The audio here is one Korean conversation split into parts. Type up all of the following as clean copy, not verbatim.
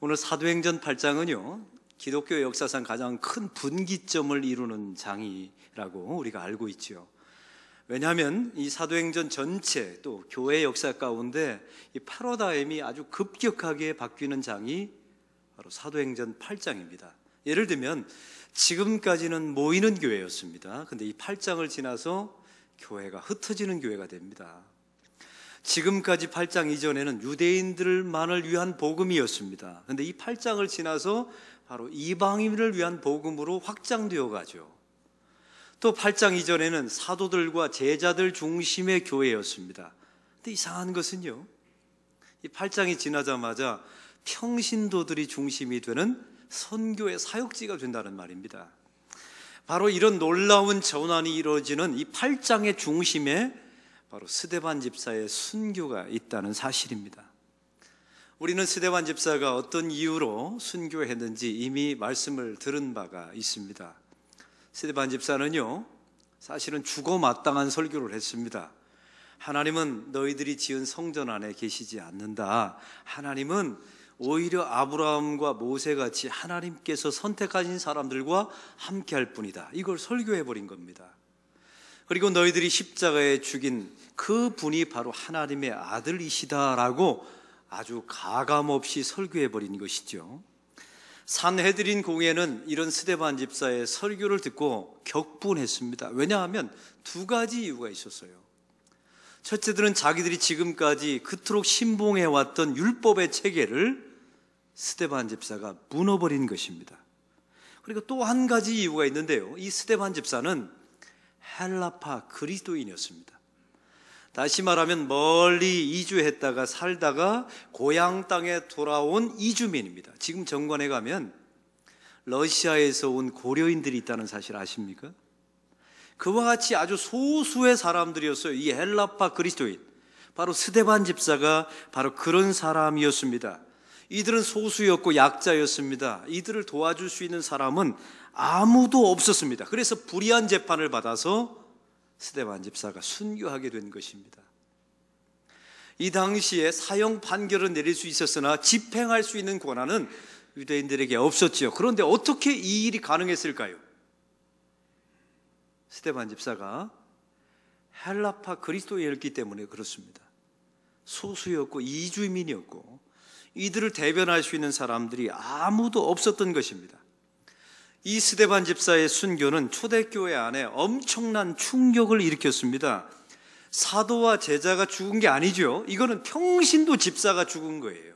오늘 사도행전 8장은요, 기독교 역사상 가장 큰 분기점을 이루는 장이라고 우리가 알고 있죠. 왜냐하면 이 사도행전 전체 또 교회 역사 가운데 이 패러다임이 아주 급격하게 바뀌는 장이 바로 사도행전 8장입니다. 예를 들면 지금까지는 모이는 교회였습니다. 근데 이 8장을 지나서 교회가 흩어지는 교회가 됩니다. 지금까지 8장 이전에는 유대인들만을 위한 복음이었습니다. 그런데 이 8장을 지나서 바로 이방인을 위한 복음으로 확장되어 가죠. 또 8장 이전에는 사도들과 제자들 중심의 교회였습니다. 근데 이상한 것은요, 이 8장이 지나자마자 평신도들이 중심이 되는 선교의 사역지가 된다는 말입니다. 바로 이런 놀라운 전환이 이루어지는 이 8장의 중심에 바로 스데반 집사의 순교가 있다는 사실입니다. 우리는 스데반 집사가 어떤 이유로 순교했는지 이미 말씀을 들은 바가 있습니다. 스데반 집사는요, 사실은 죽어 마땅한 설교를 했습니다. 하나님은 너희들이 지은 성전 안에 계시지 않는다. 하나님은 오히려 아브라함과 모세같이 하나님께서 선택하신 사람들과 함께할 뿐이다. 이걸 설교해버린 겁니다. 그리고 너희들이 십자가에 죽인 그 분이 바로 하나님의 아들이시다라고 아주 가감없이 설교해버린 것이죠. 산헤드린 공회는 이런 스데반 집사의 설교를 듣고 격분했습니다. 왜냐하면 두 가지 이유가 있었어요. 첫째들은 자기들이 지금까지 그토록 신봉해왔던 율법의 체계를 스데반 집사가 무너버린 것입니다. 그리고 또 한 가지 이유가 있는데요, 이 스데반 집사는 헬라파 그리스도인이었습니다. 다시 말하면 멀리 이주했다가 살다가 고향 땅에 돌아온 이주민입니다. 지금 정관에 가면 러시아에서 온 고려인들이 있다는 사실 아십니까? 그와 같이 아주 소수의 사람들이었어요. 이 헬라파 그리스도인, 바로 스데반 집사가 바로 그런 사람이었습니다. 이들은 소수였고 약자였습니다. 이들을 도와줄 수 있는 사람은 아무도 없었습니다. 그래서 불의한 재판을 받아서 스데반 집사가 순교하게 된 것입니다. 이 당시에 사형 판결을 내릴 수 있었으나 집행할 수 있는 권한은 유대인들에게 없었지요. 그런데 어떻게 이 일이 가능했을까요? 스데반 집사가 헬라파 그리스도인이었기 때문에 그렇습니다. 소수였고 이주민이었고 이들을 대변할 수 있는 사람들이 아무도 없었던 것입니다. 이 스데반 집사의 순교는 초대교회 안에 엄청난 충격을 일으켰습니다. 사도와 제자가 죽은 게 아니죠. 이거는 평신도 집사가 죽은 거예요.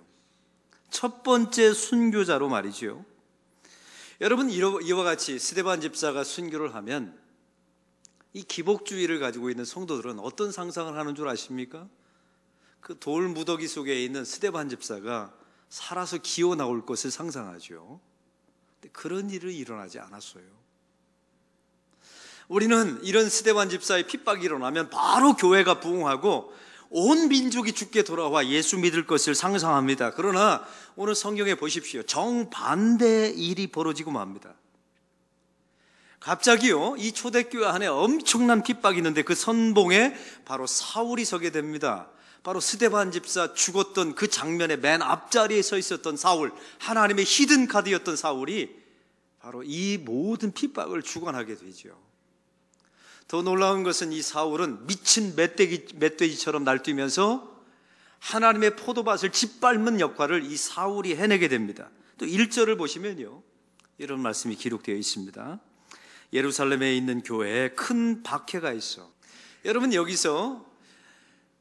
첫 번째 순교자로 말이죠. 여러분, 이와 같이 스데반 집사가 순교를 하면 이 기복주의를 가지고 있는 성도들은 어떤 상상을 하는 줄 아십니까? 그 돌 무더기 속에 있는 스데반 집사가 살아서 기어 나올 것을 상상하죠. 그런 일은 일어나지 않았어요. 우리는 이런 스데반 집사의 핍박이 일어나면 바로 교회가 부흥하고 온 민족이 주께 돌아와 예수 믿을 것을 상상합니다. 그러나 오늘 성경에 보십시오. 정반대의 일이 벌어지고 맙니다. 갑자기요, 이 초대교회 안에 엄청난 핍박이 있는데 그 선봉에 바로 사울이 서게 됩니다. 바로 스데반 집사 죽었던 그 장면의 맨 앞자리에 서 있었던 사울, 하나님의 히든 카드였던 사울이 바로 이 모든 핍박을 주관하게 되죠. 더 놀라운 것은 이 사울은 미친 멧돼지처럼 날뛰면서 하나님의 포도밭을 짓밟는 역할을 이 사울이 해내게 됩니다. 또 1절을 보시면요, 이런 말씀이 기록되어 있습니다. 예루살렘에 있는 교회에 큰 박해가 있어. 여러분, 여기서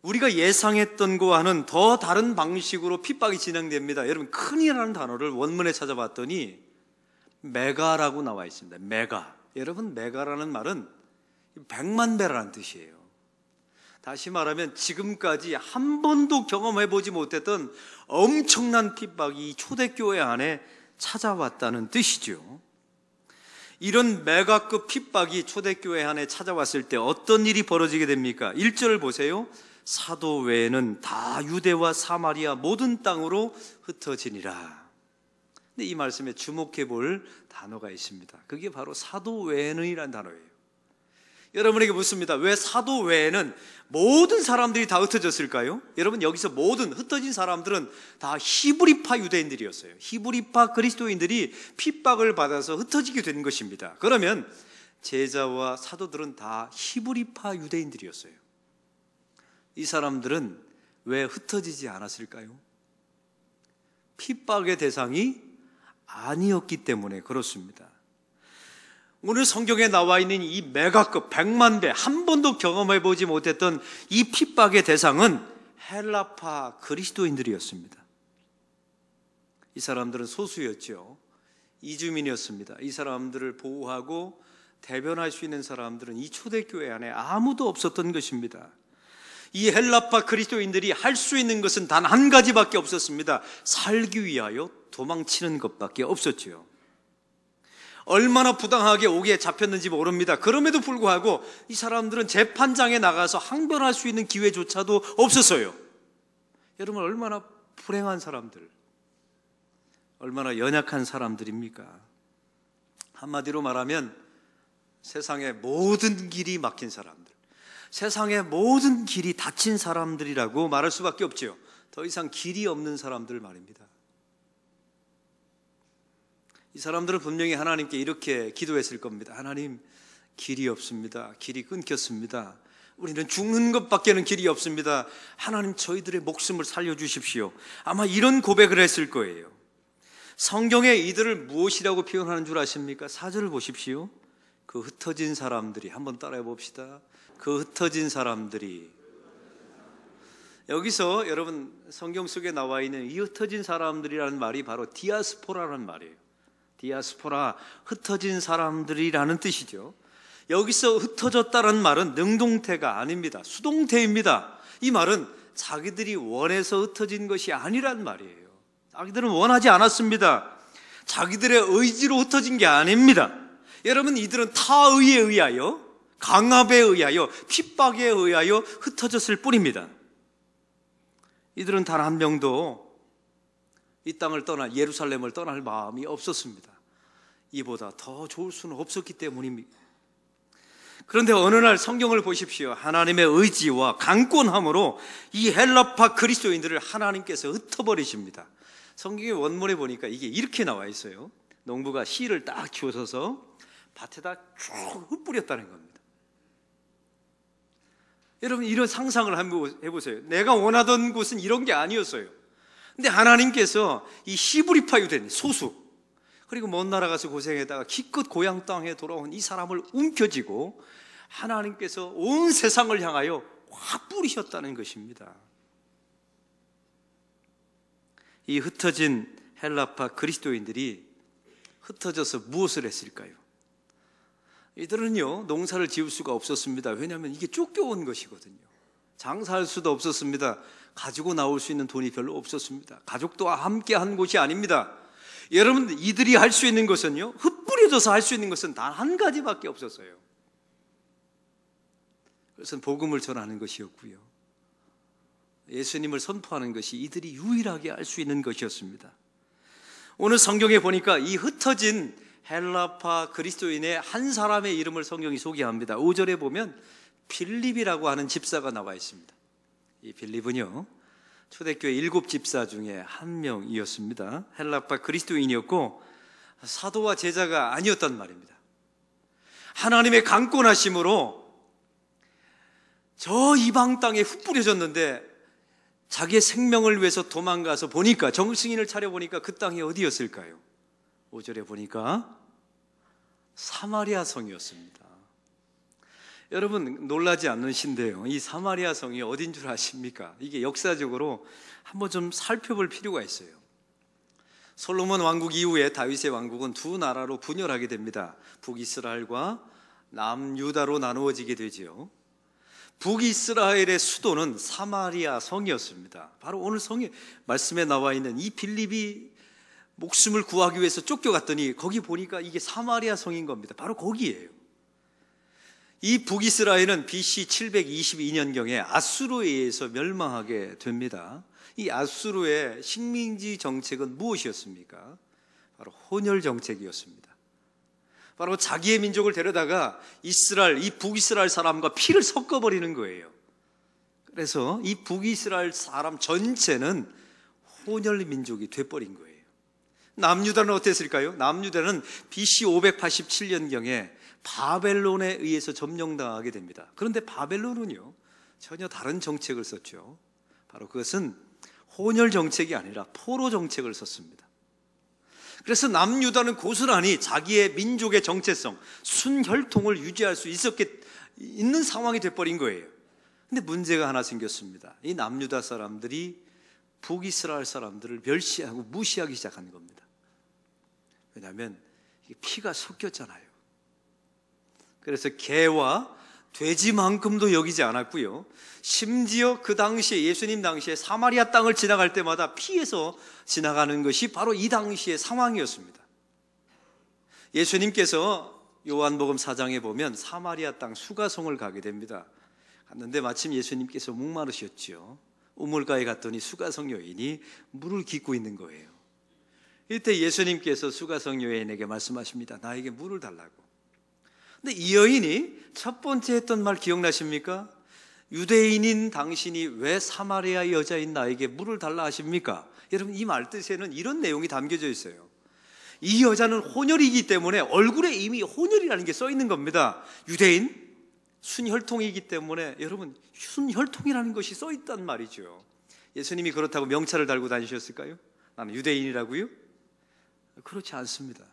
우리가 예상했던 거와는 더 다른 방식으로 핍박이 진행됩니다. 여러분, 큰이라는 단어를 원문에 찾아봤더니 메가라고 나와 있습니다. 메가. 여러분, 메가라는 말은 100만 배라는 뜻이에요. 다시 말하면 지금까지 한 번도 경험해보지 못했던 엄청난 핍박이 초대교회 안에 찾아왔다는 뜻이죠. 이런 메가급 핍박이 초대교회 안에 찾아왔을 때 어떤 일이 벌어지게 됩니까? 1절을 보세요. 사도 외에는 다 유대와 사마리아 모든 땅으로 흩어지니라. 근데 이 말씀에 주목해 볼 단어가 있습니다. 그게 바로 사도 외에는이라는 단어예요. 여러분에게 묻습니다. 왜 사도 외에는 모든 사람들이 다 흩어졌을까요? 여러분, 여기서 모든 흩어진 사람들은 다 히브리파 유대인들이었어요. 히브리파 그리스도인들이 핍박을 받아서 흩어지게 된 것입니다. 그러면 제자와 사도들은 다 히브리파 유대인들이었어요. 이 사람들은 왜 흩어지지 않았을까요? 핍박의 대상이 아니었기 때문에 그렇습니다. 오늘 성경에 나와 있는 이 메가급 100만 배 한 번도 경험해 보지 못했던 이 핍박의 대상은 헬라파 그리스도인들이었습니다. 이 사람들은 소수였죠. 이주민이었습니다. 이 사람들을 보호하고 대변할 수 있는 사람들은 이 초대교회 안에 아무도 없었던 것입니다. 이 헬라파 그리스도인들이 할 수 있는 것은 단 한 가지밖에 없었습니다. 살기 위하여 도망치는 것밖에 없었지요. 얼마나 부당하게 옥에 잡혔는지 모릅니다. 그럼에도 불구하고 이 사람들은 재판장에 나가서 항변할 수 있는 기회조차도 없었어요. 여러분, 얼마나 불행한 사람들, 얼마나 연약한 사람들입니까? 한마디로 말하면 세상의 모든 길이 막힌 사람들, 세상의 모든 길이 닫힌 사람들이라고 말할 수밖에 없죠. 더 이상 길이 없는 사람들 말입니다. 이 사람들은 분명히 하나님께 이렇게 기도했을 겁니다. 하나님, 길이 없습니다. 길이 끊겼습니다. 우리는 죽는 것밖에는 길이 없습니다. 하나님, 저희들의 목숨을 살려주십시오. 아마 이런 고백을 했을 거예요. 성경에 이들을 무엇이라고 표현하는 줄 아십니까? 4절을 보십시오. 그 흩어진 사람들이, 한번 따라해 봅시다. 그 흩어진 사람들이. 여기서 여러분, 성경 속에 나와 있는 이 흩어진 사람들이라는 말이 바로 디아스포라라는 말이에요. 디아스포라, 흩어진 사람들이라는 뜻이죠. 여기서 흩어졌다는 말은 능동태가 아닙니다. 수동태입니다. 이 말은 자기들이 원해서 흩어진 것이 아니란 말이에요. 자기들은 원하지 않았습니다. 자기들의 의지로 흩어진 게 아닙니다. 여러분, 이들은 타의에 의하여, 강압에 의하여, 핍박에 의하여 흩어졌을 뿐입니다. 이들은 단 한 명도 이 땅을 떠나 예루살렘을 떠날 마음이 없었습니다. 이보다 더 좋을 수는 없었기 때문입니다. 그런데 어느 날 성경을 보십시오. 하나님의 의지와 강권함으로 이 헬라파 그리스도인들을 하나님께서 흩어버리십니다. 성경의 원문에 보니까 이게 이렇게 나와 있어요. 농부가 씨를 딱 주워서 밭에다 쭉 흩뿌렸다는 겁니다. 여러분, 이런 상상을 한번 해보세요. 내가 원하던 곳은 이런 게 아니었어요. 근데 하나님께서 이 히브리파 유대인 소수, 그리고 먼 나라 가서 고생했다가 기껏 고향 땅에 돌아온 이 사람을 움켜쥐고 하나님께서 온 세상을 향하여 확 뿌리셨다는 것입니다. 이 흩어진 헬라파 그리스도인들이 흩어져서 무엇을 했을까요? 이들은요, 농사를 지을 수가 없었습니다. 왜냐하면 이게 쫓겨온 것이거든요. 장사할 수도 없었습니다. 가지고 나올 수 있는 돈이 별로 없었습니다. 가족도 함께 한 곳이 아닙니다. 여러분, 이들이 할 수 있는 것은요, 흩뿌려져서 할 수 있는 것은 단 한 가지밖에 없었어요. 그것은 복음을 전하는 것이었고요, 예수님을 선포하는 것이 이들이 유일하게 할 수 있는 것이었습니다. 오늘 성경에 보니까 이 흩어진 헬라파 그리스도인의 한 사람의 이름을 성경이 소개합니다. 5절에 보면 빌립이라고 하는 집사가 나와 있습니다. 이 빌립은요, 초대교회 7 집사 중에 한 명이었습니다. 헬라파 그리스도인이었고 사도와 제자가 아니었단 말입니다. 하나님의 강권하심으로 저 이방 땅에 흩 뿌려졌는데 자기의 생명을 위해서 도망가서 보니까, 정승인을 차려보니까 그 땅이 어디였을까요? 5절에 보니까 사마리아 성이었습니다. 여러분, 놀라지 않으신데요, 이 사마리아 성이 어딘 줄 아십니까? 이게 역사적으로 한번 좀 살펴볼 필요가 있어요. 솔로몬 왕국 이후에 다윗의 왕국은 두 나라로 분열하게 됩니다. 북이스라엘과 남유다로 나누어지게 되지요. 북이스라엘의 수도는 사마리아 성이었습니다. 바로 오늘 성의 말씀에 나와 있는 이 빌립이 목숨을 구하기 위해서 쫓겨갔더니 거기 보니까 이게 사마리아 성인 겁니다. 바로 거기예요. 이 북이스라엘은 BC 722년경에 아수르에 의해서 멸망하게 됩니다. 이 아수르의 식민지 정책은 무엇이었습니까? 바로 혼혈 정책이었습니다. 바로 자기의 민족을 데려다가 이스라엘, 이 북이스라엘 사람과 피를 섞어버리는 거예요. 그래서 이 북이스라엘 사람 전체는 혼혈 민족이 돼버린 거예요. 남유다는 어땠을까요? 남유다는 BC 587년경에 바벨론에 의해서 점령당하게 됩니다. 그런데 바벨론은요, 전혀 다른 정책을 썼죠. 바로 그것은 혼혈 정책이 아니라 포로 정책을 썼습니다. 그래서 남유다는 고스란히 자기의 민족의 정체성, 순혈통을 유지할 수 있는 상황이 돼버린 거예요. 근데 문제가 하나 생겼습니다. 이 남유다 사람들이 북이스라엘 사람들을 멸시하고 무시하기 시작한 겁니다. 왜냐하면 피가 섞였잖아요. 그래서 개와 돼지만큼도 여기지 않았고요. 심지어 그 당시에, 예수님 당시에 사마리아 땅을 지나갈 때마다 피해서 지나가는 것이 바로 이 당시의 상황이었습니다. 예수님께서 요한복음 4장에 보면 사마리아 땅 수가성을 가게 됩니다. 갔는데 마침 예수님께서 목마르셨죠. 우물가에 갔더니 수가성 여인이 물을 깃고 있는 거예요. 이때 예수님께서 수가성 여인에게 말씀하십니다. 나에게 물을 달라고. 근데 이 여인이 첫 번째 했던 말 기억나십니까? 유대인인 당신이 왜 사마리아 여자인 나에게 물을 달라 하십니까? 여러분, 이 말 뜻에는 이런 내용이 담겨져 있어요. 이 여자는 혼혈이기 때문에 얼굴에 이미 혼혈이라는 게 써 있는 겁니다. 유대인, 순혈통이기 때문에 여러분, 순혈통이라는 것이 써 있단 말이죠. 예수님이 그렇다고 명찰을 달고 다니셨을까요? 나는 유대인이라고요? 그렇지 않습니다.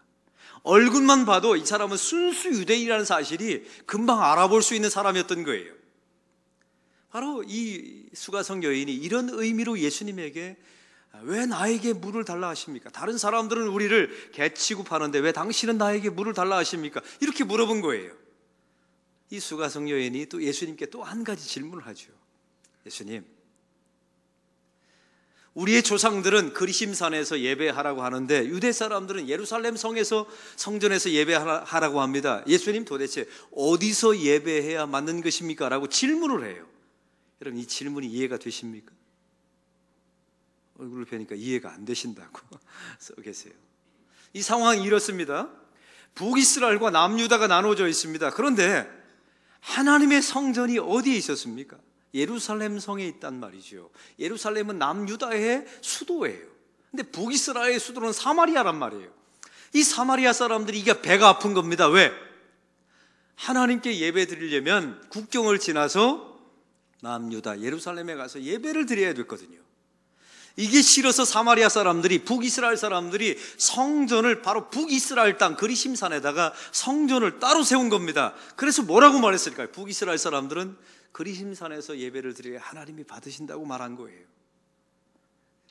얼굴만 봐도 이 사람은 순수 유대인이라는 사실이 금방 알아볼 수 있는 사람이었던 거예요. 바로 이 수가성 여인이 이런 의미로 예수님에게 왜 나에게 물을 달라 하십니까? 다른 사람들은 우리를 개 취급하는데 왜 당신은 나에게 물을 달라 하십니까? 이렇게 물어본 거예요. 이 수가성 여인이 또 예수님께 또 한 가지 질문을 하죠. 예수님, 우리의 조상들은 그리심산에서 예배하라고 하는데 유대 사람들은 예루살렘 성전에서 예배하라고 합니다. 예수님, 도대체 어디서 예배해야 맞는 것입니까? 라고 질문을 해요. 여러분, 이 질문이 이해가 되십니까? 얼굴을 뵈니까 이해가 안 되신다고 써 계세요. 이 상황이 이렇습니다. 북이스라엘과 남유다가 나눠져 있습니다. 그런데 하나님의 성전이 어디에 있었습니까? 예루살렘 성에 있단 말이죠. 예루살렘은 남유다의 수도예요. 근데 북이스라엘의 수도는 사마리아란 말이에요. 이 사마리아 사람들이 이게 배가 아픈 겁니다. 왜? 하나님께 예배 드리려면 국경을 지나서 남유다 예루살렘에 가서 예배를 드려야 됐거든요. 이게 싫어서 사마리아 사람들이, 북이스라엘 사람들이 성전을 바로 북이스라엘 땅 그리심산에다가 성전을 따로 세운 겁니다. 그래서 뭐라고 말했을까요? 북이스라엘 사람들은 그리심산에서 예배를 드려야 하나님이 받으신다고 말한 거예요.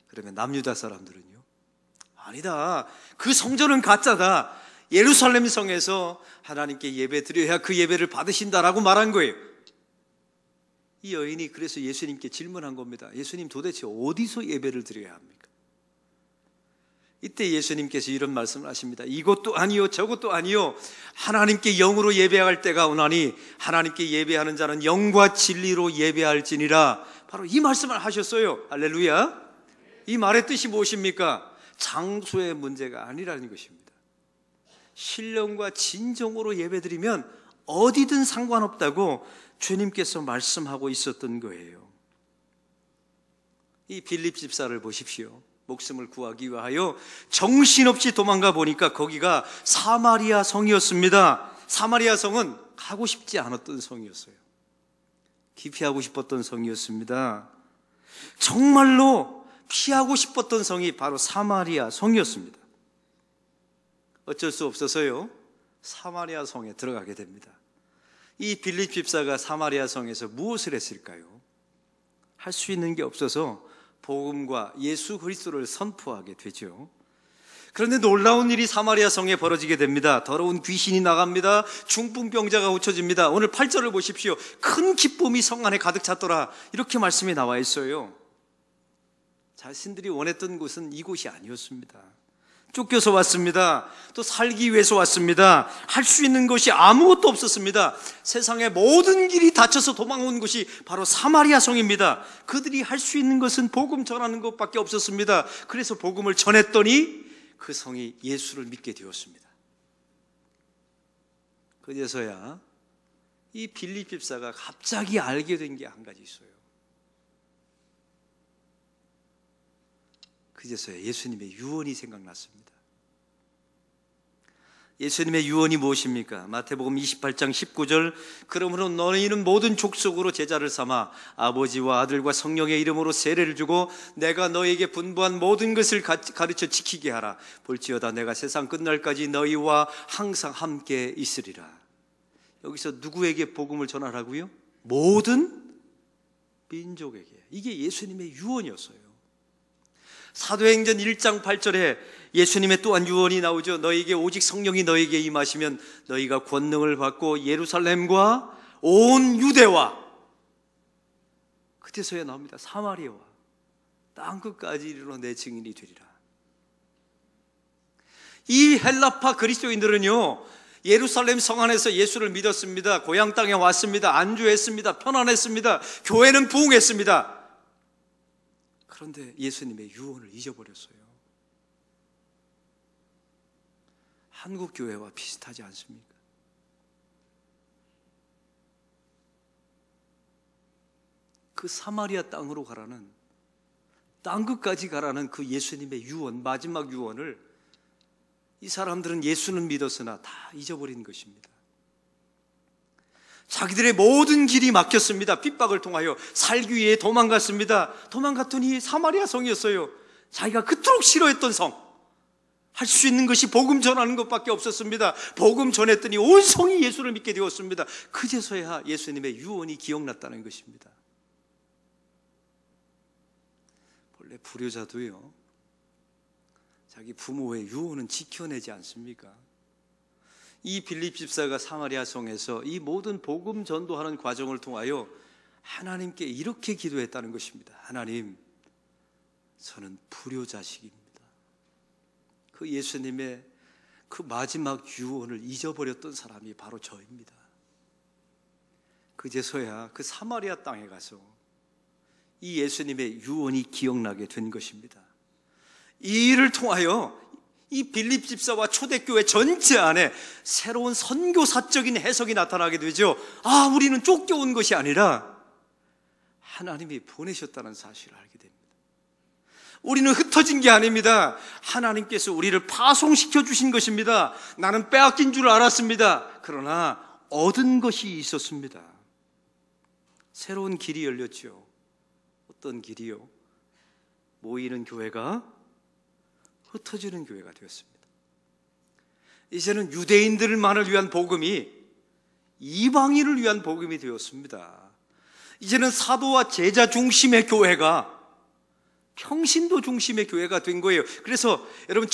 그러면 남유다 사람들은요? 아니다. 그 성전은 가짜다. 예루살렘 성에서 하나님께 예배 드려야 그 예배를 받으신다라고 말한 거예요. 이 여인이 그래서 예수님께 질문한 겁니다. 예수님, 도대체 어디서 예배를 드려야 합니까? 이때 예수님께서 이런 말씀을 하십니다. 이것도 아니요 저것도 아니요, 하나님께 영으로 예배할 때가 오나니 하나님께 예배하는 자는 영과 진리로 예배할지니라. 바로 이 말씀을 하셨어요. 할렐루야. 이 말의 뜻이 무엇입니까? 장소의 문제가 아니라는 것입니다. 신령과 진정으로 예배드리면 어디든 상관없다고 주님께서 말씀하고 있었던 거예요. 이 빌립 집사를 보십시오. 목숨을 구하기 위하여 정신없이 도망가 보니까 거기가 사마리아 성이었습니다. 사마리아 성은 가고 싶지 않았던 성이었어요. 기피하고 싶었던 성이었습니다. 정말로 피하고 싶었던 성이 바로 사마리아 성이었습니다. 어쩔 수 없어서요, 사마리아 성에 들어가게 됩니다. 이 빌립 집사가 사마리아 성에서 무엇을 했을까요? 할 수 있는 게 없어서 복음과 예수 그리스도를 선포하게 되죠. 그런데 놀라운 일이 사마리아 성에 벌어지게 됩니다. 더러운 귀신이 나갑니다. 중풍병자가 고쳐집니다. 오늘 8절을 보십시오. 큰 기쁨이 성 안에 가득 찼더라, 이렇게 말씀이 나와 있어요. 자신들이 원했던 곳은 이곳이 아니었습니다. 쫓겨서 왔습니다. 또 살기 위해서 왔습니다. 할 수 있는 것이 아무것도 없었습니다. 세상의 모든 길이 닫혀서 도망온 곳이 바로 사마리아 성입니다. 그들이 할 수 있는 것은 복음 전하는 것밖에 없었습니다. 그래서 복음을 전했더니 그 성이 예수를 믿게 되었습니다. 그제서야 이 빌립 집사가 갑자기 알게 된 게 한 가지 있어요. 그제서야 예수님의 유언이 생각났습니다. 예수님의 유언이 무엇입니까? 마태복음 28장 19절, 그러므로 너희는 모든 족속으로 제자를 삼아 아버지와 아들과 성령의 이름으로 세례를 주고 내가 너희에게 분부한 모든 것을 가르쳐 지키게 하라. 볼지어다 내가 세상 끝날까지 너희와 항상 함께 있으리라. 여기서 누구에게 복음을 전하라고요? 모든 민족에게. 이게 예수님의 유언이었어요. 사도행전 1장 8절에 예수님의 또한 유언이 나오죠. 너희에게 오직 성령이 너희에게 임하시면 너희가 권능을 받고 예루살렘과 온 유대와, 그때서야 나옵니다. 사마리아와 땅끝까지 이르러 내 증인이 되리라. 이 헬라파 그리스도인들은요, 예루살렘 성 안에서 예수를 믿었습니다. 고향 땅에 왔습니다. 안주했습니다. 편안했습니다. 교회는 부흥했습니다. 그런데 예수님의 유언을 잊어버렸어요. 한국 교회와 비슷하지 않습니까? 그 사마리아 땅으로 가라는, 땅끝까지 가라는 그 예수님의 유언, 마지막 유언을 이 사람들은 예수는 믿었으나 다 잊어버린 것입니다. 자기들의 모든 길이 막혔습니다. 핍박을 통하여 살기 위해 도망갔습니다. 도망갔더니 사마리아 성이었어요. 자기가 그토록 싫어했던 성. 할 수 있는 것이 복음 전하는 것밖에 없었습니다. 복음 전했더니 온 성이 예수를 믿게 되었습니다. 그제서야 예수님의 유언이 기억났다는 것입니다. 본래 불효자도요, 자기 부모의 유언은 지켜내지 않습니까? 이 빌립 집사가 사마리아 성에서 이 모든 복음 전도하는 과정을 통하여 하나님께 이렇게 기도했다는 것입니다. 하나님, 저는 불효자식입니다. 그 예수님의 그 마지막 유언을 잊어버렸던 사람이 바로 저입니다. 그제서야 그 사마리아 땅에 가서 이 예수님의 유언이 기억나게 된 것입니다. 이 일을 통하여 이 빌립 집사와 초대교회 전체 안에 새로운 선교사적인 해석이 나타나게 되죠. 아, 우리는 쫓겨온 것이 아니라 하나님이 보내셨다는 사실을 알게 됩니다. 우리는 흩어진 게 아닙니다. 하나님께서 우리를 파송시켜 주신 것입니다. 나는 빼앗긴 줄 알았습니다. 그러나 얻은 것이 있었습니다. 새로운 길이 열렸죠. 어떤 길이요? 모이는 교회가 흩어지는 교회가 되었습니다. 이제는 유대인들만을 위한 복음이 이방인을 위한 복음이 되었습니다. 이제는 사도와 제자 중심의 교회가 평신도 중심의 교회가 된 거예요. 그래서 여러분,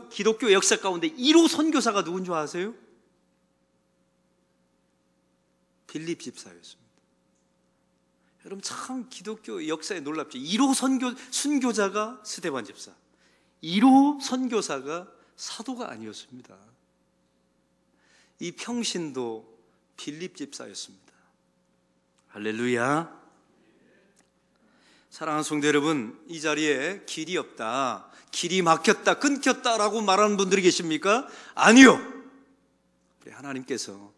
기독교 역사 가운데 1호 선교사가 누군 줄 아세요? 빌립 집사였습니다. 여러분, 참 기독교 역사에 놀랍죠. 1호 순교자가 스데반 집사, 1호 선교사가 사도가 아니었습니다. 이 평신도 빌립 집사였습니다. 할렐루야. 사랑하는 성도 여러분, 이 자리에 길이 없다, 길이 막혔다, 끊겼다라고 말하는 분들이 계십니까? 아니요. 우리 하나님께서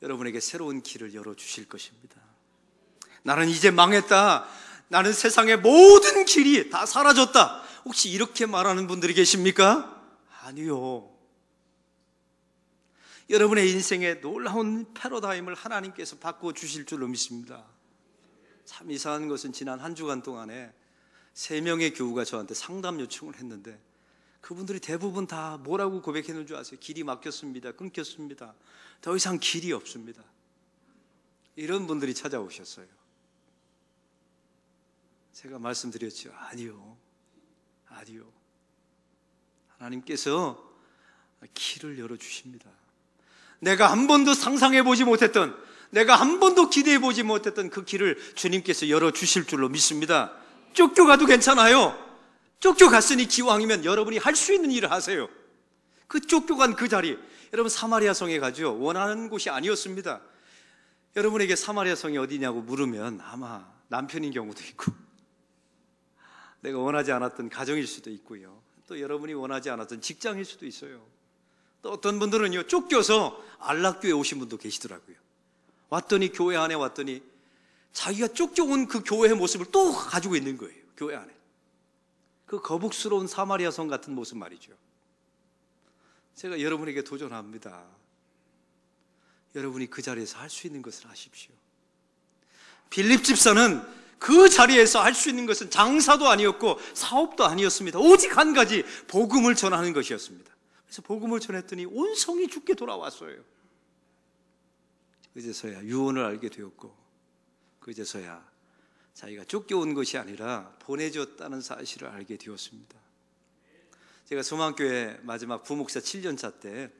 여러분에게 새로운 길을 열어주실 것입니다. 나는 이제 망했다, 나는 세상의 모든 길이 다 사라졌다, 혹시 이렇게 말하는 분들이 계십니까? 아니요. 여러분의 인생에 놀라운 패러다임을 하나님께서 바꿔주실 줄로 믿습니다. 참 이상한 것은 지난 한 주간 동안에 3명의 교우가 저한테 상담 요청을 했는데 그분들이 대부분 다 뭐라고 고백했는 줄 아세요? 길이 막혔습니다. 끊겼습니다. 더 이상 길이 없습니다. 이런 분들이 찾아오셨어요. 제가 말씀드렸죠. 아니요. 하나님께서 길을 열어주십니다. 내가 한 번도 상상해보지 못했던, 내가 한 번도 기대해보지 못했던 그 길을 주님께서 열어주실 줄로 믿습니다. 쫓겨가도 괜찮아요. 쫓겨갔으니 기왕이면 여러분이 할 수 있는 일을 하세요. 그 쫓겨간 그 자리, 여러분 사마리아 성에 가죠. 원하는 곳이 아니었습니다. 여러분에게 사마리아 성이 어디냐고 물으면 아마 남편인 경우도 있고, 내가 원하지 않았던 가정일 수도 있고요, 또 여러분이 원하지 않았던 직장일 수도 있어요. 또 어떤 분들은요, 쫓겨서 안락교회 오신 분도 계시더라고요. 왔더니 교회 안에 왔더니 자기가 쫓겨온 그 교회의 모습을 또 가지고 있는 거예요. 교회 안에. 그 거북스러운 사마리아 성 같은 모습 말이죠. 제가 여러분에게 도전합니다. 여러분이 그 자리에서 할 수 있는 것을 하십시오. 빌립 집사는 그 자리에서 할 수 있는 것은 장사도 아니었고 사업도 아니었습니다. 오직 한 가지, 복음을 전하는 것이었습니다. 그래서 복음을 전했더니 온 성이 죽게 돌아왔어요. 그제서야 유언을 알게 되었고, 그제서야 자기가 쫓겨온 것이 아니라 보내졌다는 사실을 알게 되었습니다. 제가 소망교회 마지막 부목사 7년차 때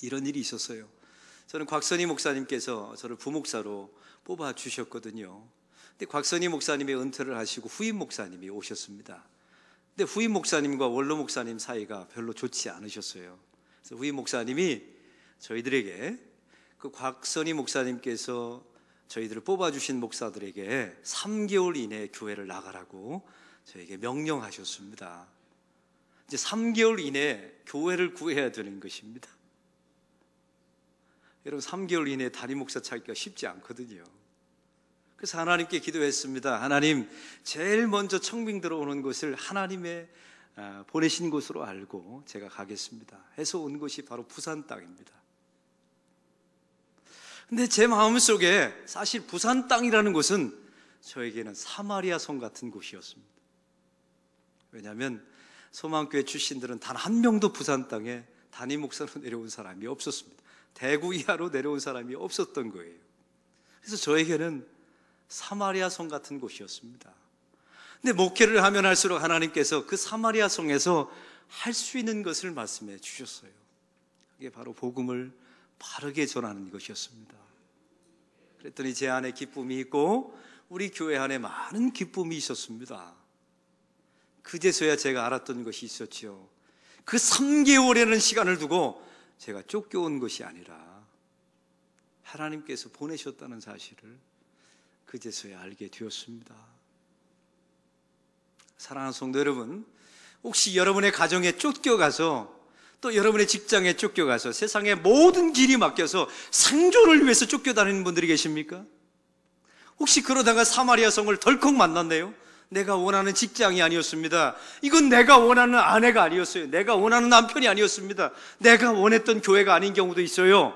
이런 일이 있었어요. 저는 곽선희 목사님께서 저를 부목사로 뽑아주셨거든요. 근데 곽선희 목사님이 은퇴를 하시고 후임 목사님이 오셨습니다. 근데 후임 목사님과 원로 목사님 사이가 별로 좋지 않으셨어요. 그래서 후임 목사님이 저희들에게 그 곽선희 목사님께서 저희들을 뽑아주신 목사들에게 3개월 이내에 교회를 나가라고 저에게 명령하셨습니다. 이제 3개월 이내에 교회를 구해야 되는 것입니다. 여러분, 3개월 이내에 담임 목사 찾기가 쉽지 않거든요. 그래서 하나님께 기도했습니다. 하나님, 제일 먼저 청빙 들어오는 곳을 하나님의 보내신 곳으로 알고 제가 가겠습니다 해서 온 곳이 바로 부산 땅입니다. 근데 제 마음속에 사실 부산 땅이라는 곳은 저에게는 사마리아 성 같은 곳이었습니다. 왜냐하면 소망교회 출신들은 단 한 명도 부산 땅에 담임 목사로 내려온 사람이 없었습니다. 대구 이하로 내려온 사람이 없었던 거예요. 그래서 저에게는 사마리아 성 같은 곳이었습니다. 근데 목회를 하면 할수록 하나님께서 그 사마리아 성에서 할 수 있는 것을 말씀해 주셨어요. 그게 바로 복음을 바르게 전하는 것이었습니다. 그랬더니 제 안에 기쁨이 있고 우리 교회 안에 많은 기쁨이 있었습니다. 그제서야 제가 알았던 것이 있었죠. 그 3개월이라는 시간을 두고 제가 쫓겨온 것이 아니라 하나님께서 보내셨다는 사실을 그제서야 알게 되었습니다. 사랑하는 성도 여러분, 혹시 여러분의 가정에 쫓겨가서 또 여러분의 직장에 쫓겨가서 세상의 모든 길이 막혀서 생존을 위해서 쫓겨다니는 분들이 계십니까? 혹시 그러다가 사마리아 성을 덜컥 만났네요? 내가 원하는 직장이 아니었습니다. 이건 내가 원하는 아내가 아니었어요. 내가 원하는 남편이 아니었습니다. 내가 원했던 교회가 아닌 경우도 있어요.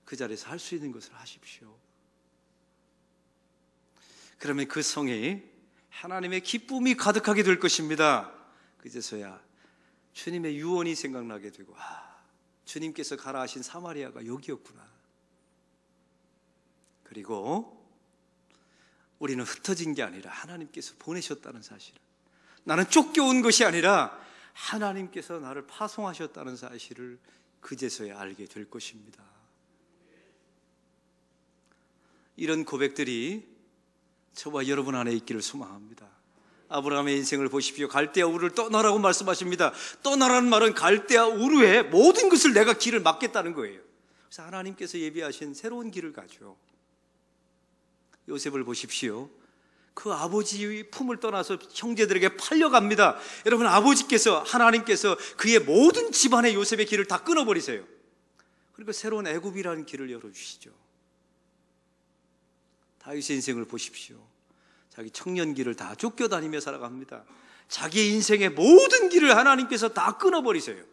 그 자리에서 할 수 있는 것을 하십시오. 그러면 그 성에 하나님의 기쁨이 가득하게 될 것입니다. 그제서야 주님의 유언이 생각나게 되고, 주님께서 가라 하신 사마리아가 여기였구나. 그리고 우리는 흩어진 게 아니라 하나님께서 보내셨다는 사실을, 나는 쫓겨온 것이 아니라 하나님께서 나를 파송하셨다는 사실을 그제서야 알게 될 것입니다. 이런 고백들이 저와 여러분 안에 있기를 소망합니다. 아브라함의 인생을 보십시오. 갈대아 우르를 떠나라고 말씀하십니다. 떠나라는 말은 갈대아 우르에 모든 것을 내가 길을 막겠다는 거예요. 그래서 하나님께서 예비하신 새로운 길을 가죠. 요셉을 보십시오. 그 아버지의 품을 떠나서 형제들에게 팔려갑니다. 여러분, 아버지께서, 하나님께서 그의 모든 집안의 요셉의 길을 다 끊어버리세요. 그리고 새로운 애굽이라는 길을 열어주시죠. 다윗의 인생을 보십시오. 자기 청년기를 다 쫓겨다니며 살아갑니다. 자기의 인생의 모든 길을 하나님께서 다 끊어버리세요.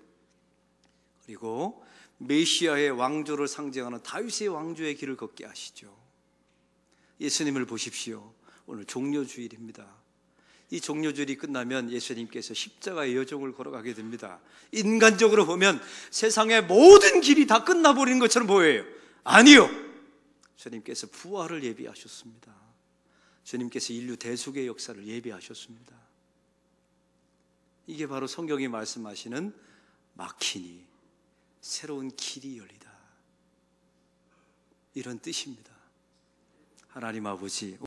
그리고 메시아의 왕조를 상징하는 다윗의 왕조의 길을 걷게 하시죠. 예수님을 보십시오. 오늘 종료주일입니다. 이 종료주일이 끝나면 예수님께서 십자가의 여정을 걸어가게 됩니다. 인간적으로 보면 세상의 모든 길이 다 끝나버리는 것처럼 보여요. 아니요, 주님께서 부활을 예비하셨습니다. 주님께서 인류 대속의 역사를 예비하셨습니다. 이게 바로 성경이 말씀하시는 막히니 새로운 길이 열리다, 이런 뜻입니다. 하나님 아버지,